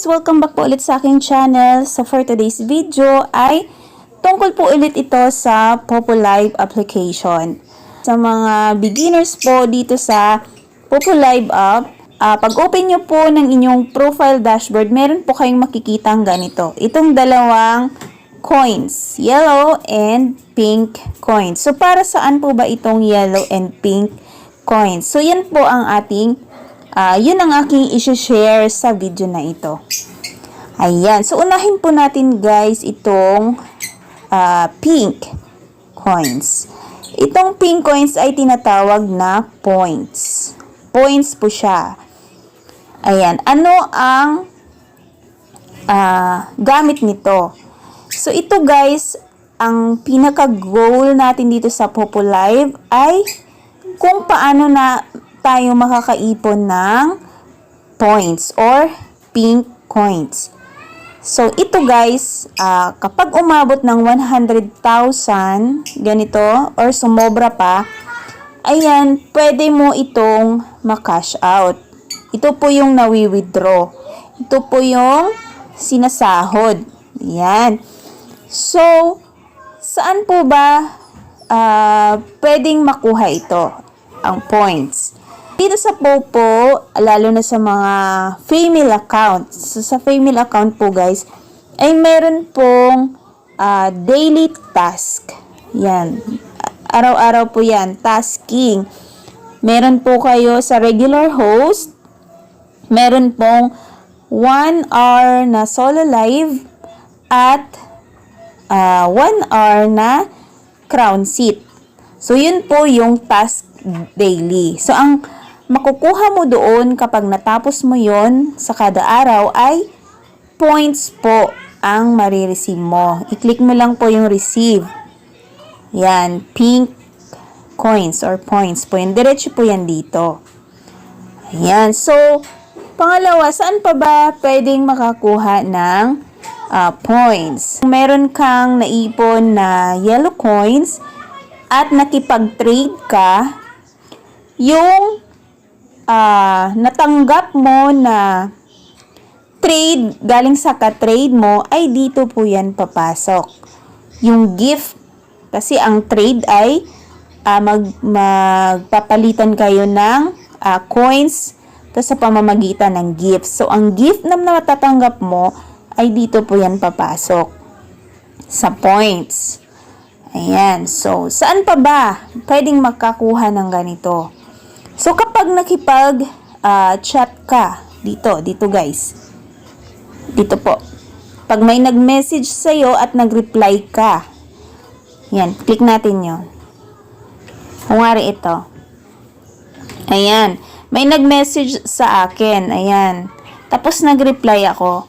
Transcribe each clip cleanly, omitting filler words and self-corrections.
guys! Welcome back po ulit sa aking channel. So for today's video ay tungkol po ulit ito sa PopoLive application. Sa mga beginners po dito sa PopoLive app, pag open nyo po ng inyong profile dashboard, meron po kayong makikitang ganito. Itong dalawang coins, yellow and pink coins. So para saan po ba itong yellow and pink coins? So yan po ang ating yun ang aking i-share sa video na ito. Ayan. So, unahin po natin guys itong pink coins. Itong pink coins ay tinatawag na points. Points po siya. Ayan. Ano ang gamit nito? So, ito guys, ang pinaka-goal natin dito sa PopoLive ay kung paano na tayo makakaipon ng points or pink coins. So, ito guys, kapag umabot ng 100,000 ganito or sumobra pa, ayan, pwede mo itong ma-cash out. Ito po yung nawi-withdraw. Ito po yung sinasahod. Ayan. So, saan po ba pwedeng makuha ito, ang points? Dito sa Popo, lalo na sa mga female accounts. So, sa female account po guys, ay meron pong daily task. Yan. Araw-araw po yan. Tasking. Meron po kayo sa regular host. Meron pong 1 hour na solo live at 1 hour na crown seat. So, yun po yung task daily. So, ang makukuha mo doon kapag natapos mo yon sa kada araw ay points po ang marireceive mo. I-click mo lang po yung receive. Yan, pink coins or points po. Yan, diretso po yan dito. Ayan. So, pangalawa, saan pa ba pwedeng makakuha ng points? Kung meron kang naipon na yellow coins at nakipag-trade ka, yung natanggap mo na trade galing sa ka-trade mo ay dito po yan papasok. Yung gift, kasi ang trade ay magpapalitan kayo ng coins sa pamamagitan ng gift. So, ang gift na matatanggap mo ay dito po yan papasok sa points. Ayan. So, saan pa ba pwedeng makakuha ng ganito? So, kapag nakipag-chat ka, dito guys. Dito po. Pag may nag-message sa'yo at nag-reply ka, yan, click natin yun. Kungari ito. Ayan. May nag-message sa akin. Ayan. Tapos nag-reply ako.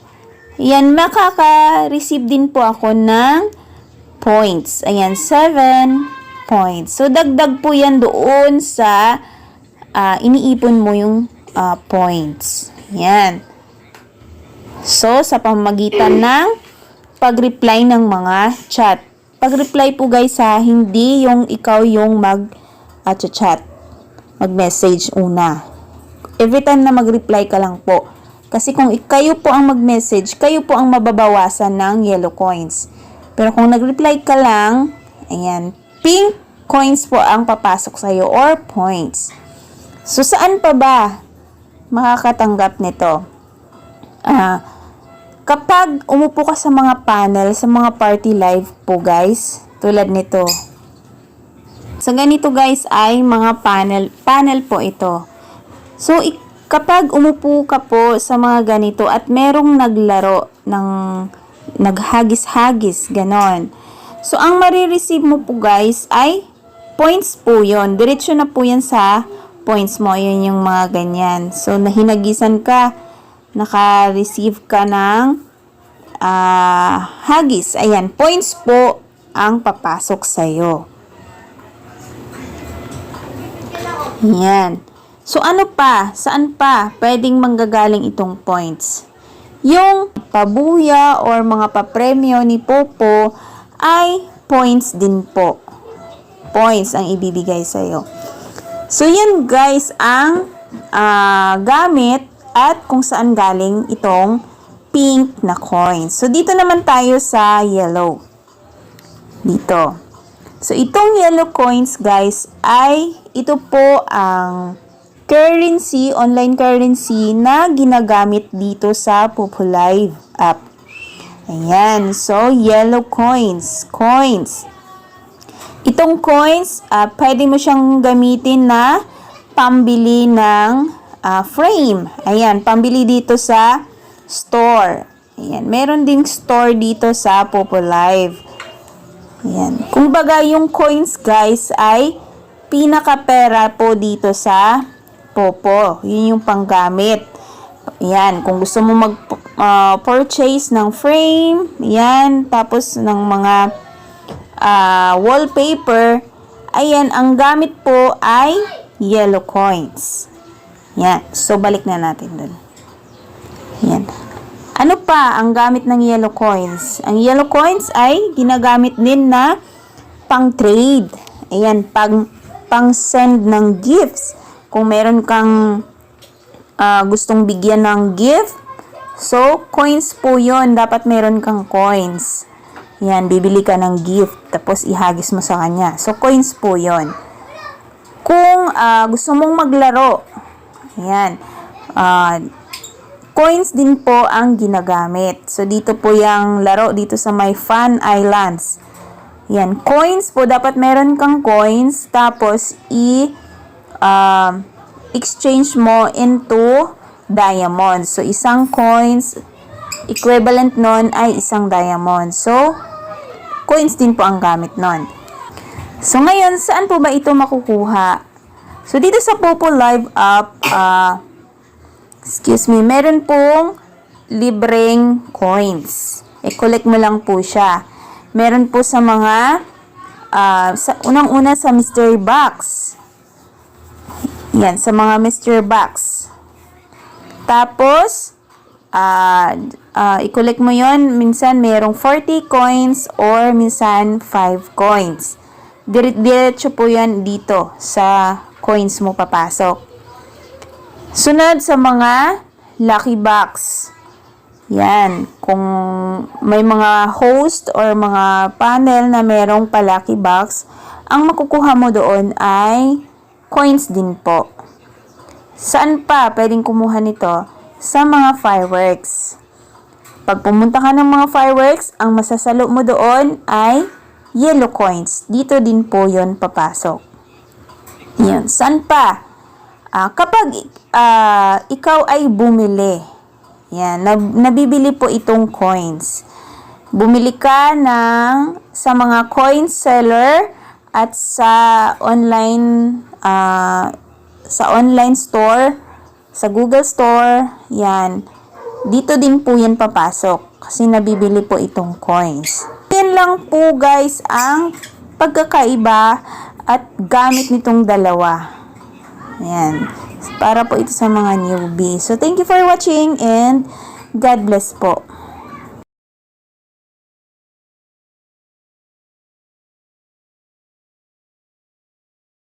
Ayan, makaka-receive din po ako ng points. Ayan, 7 points. So, dagdag po yan doon sa iniipon mo yung points. Yan. So, sa pamamagitan ng pag-reply ng mga chat. Pag-reply po guys hindi yung ikaw yung mag-chat. Mag-message una. Every time na mag-reply ka lang po. Kasi kung kayo po ang mag-message, kayo po ang mababawasan ng yellow coins. Pero kung nag-reply ka lang, ayan, pink coins po ang papasok sa'yo or points. So, saan pa ba makakatanggap nito? Kapag umupo ka sa mga panel, sa mga party live po guys, tulad nito. Sa ganito guys ay mga panel po ito. So, kapag umupo ka po sa mga ganito at merong naglaro ng naghagis-hagis, ganon. So, ang marireceive mo po guys ay points po yon. Diretso na po yan sa points mo. Yun yung mga ganyan. So, nahinagisan ka, naka-receive ka ng hagis. Ayan, points po ang papasok sa'yo. Ayan. So, ano pa? Saan pa pwedeng manggagaling itong points? Yung pabuya or mga papremyo ni Popo ay points din po. Points ang ibibigay sa'yo. So, yan guys ang gamit at kung saan galing itong pink na coins. So, dito naman tayo sa yellow. Dito. So, itong yellow coins, guys, ay ito po ang currency, online currency na ginagamit dito sa Populive app. Ayan. So, yellow coins. Coins. Itong coins, pwede mo siyang gamitin na pambili ng frame. Ayan. Pambili dito sa store. Ayan. Meron ding store dito sa Populive. Ayan. Kung baga yung coins, guys, ay pinaka-pera po dito sa Popo. Yun yung panggamit. Ayan. Kung gusto mo mag-purchase ng frame, ayan, tapos ng mga wallpaper, ayan, ang gamit po ay yellow coins. Ayan. So, balik na natin dun. Ayan. Ano pa ang gamit ng yellow coins? Ang yellow coins ay ginagamit din na pang-trade. Ayan, pang-send ng gifts. Kung meron kang gustong bigyan ng gift, so, coins po yon. Dapat meron kang coins. Ayan, bibili ka ng gift, tapos ihagis mo sa kanya. So, coins po yon. Kung gusto mong maglaro, ayan, coins din po ang ginagamit. So, dito po yung laro dito sa may Fun Islands. Yan. Coins po, dapat meron kang coins. Tapos, exchange mo into diamonds. So, isang coins, equivalent nun ay isang diamond. So, coins din po ang gamit nun. So, ngayon, saan po ba ito makukuha? So, dito sa Populive app, meron pong libreng coins. I-collect mo lang po siya. Meron po sa mga, unang-una sa mystery box. Yan, sa mga mystery box. Tapos, i-collect mo yon. Minsan, merong 40 coins or minsan 5 coins. Diretso po yan dito sa coins mo papasok. Sunod sa mga lucky box. Yan. Kung may mga host or mga panel na merong pa-lucky box, ang makukuha mo doon ay coins din po. Saan pa pwedeng kumuha nito? Sa mga fireworks. Pag pumunta ka ng mga fireworks, ang masasalo mo doon ay yellow coins. Dito din po yon papasok. Yan. Saan pa? Kapag ikaw ay bumili, yan, nabibili po itong coins. Bumili ka sa mga coin seller at sa online store, sa Google Store, yan. Dito din po yan papasok kasi nabibili po itong coins. Yan lang po, guys, ang pagkakaiba at gamit nitong dalawa. Ayan. Para po ito sa mga newbie. So, thank you for watching and God bless po.